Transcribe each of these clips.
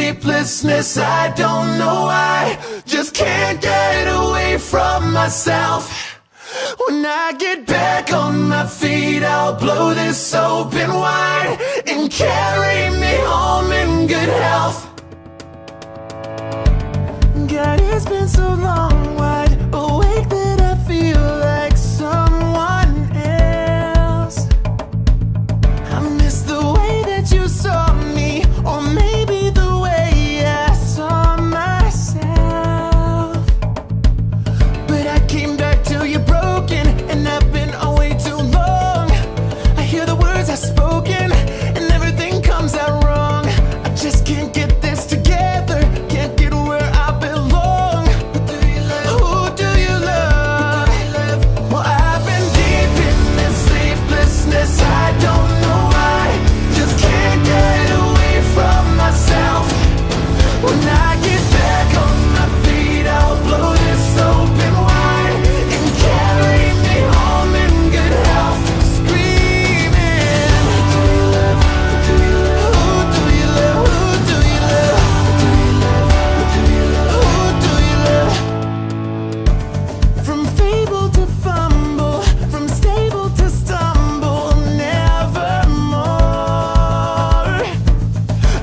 sleeplessness, I don't know why. Just can't get away from myself. When I get back on my feet, I'll blow this open wide and carry me home in good health. God, it's been so long, wide awake that I feel like someone else. I miss the way that you saw me, or maybe the way I saw myself. But I came back to you broken, and I've been away too long. I hear the words I've spoken, and everything comes out wrong. I just can't get this together, can't get where I belong. Who do you love? Well, I've been deep in this sleeplessness, I don't know why. Just can't get away from myself. When I get back on my feet, I'll blow this open wide and carry me home in good health. Screaming, who do you love? Who do you love? Who do you love? Who do you love? Who do you love? Who do you love? From fable to fumble, from stable to stumble, nevermore.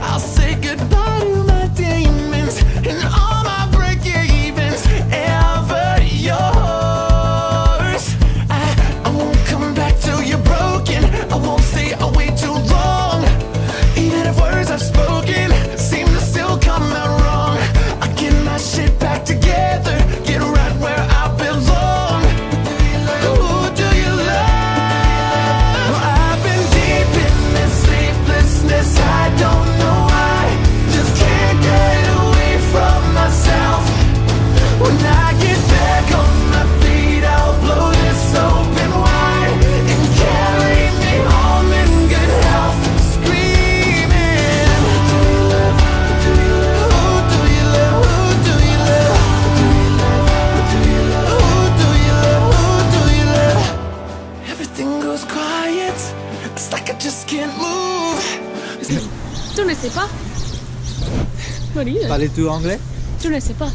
I'll say goodbye to my demons and all my break-evens, ever yours. I won't come back till you're broken, I won't stay away too long. Even if words I've spoken seem to still come out wrong, I get my shit back together, get right where I belong. Who do you love? Well, I've been deep in this sleeplessness, I don't know why. Just can't get away from myself. When I get back on my feet, I'll blow this open wide and carry me home in good health. Screaming, who do you love? Who do you love? Who do you love? Who do you love? Who do you love? Who do you love? Who do you love? Everything goes quiet, it's like I just can't move. Tu ne sais pas? Marie, Parles-tu anglais? tu ne sais pas.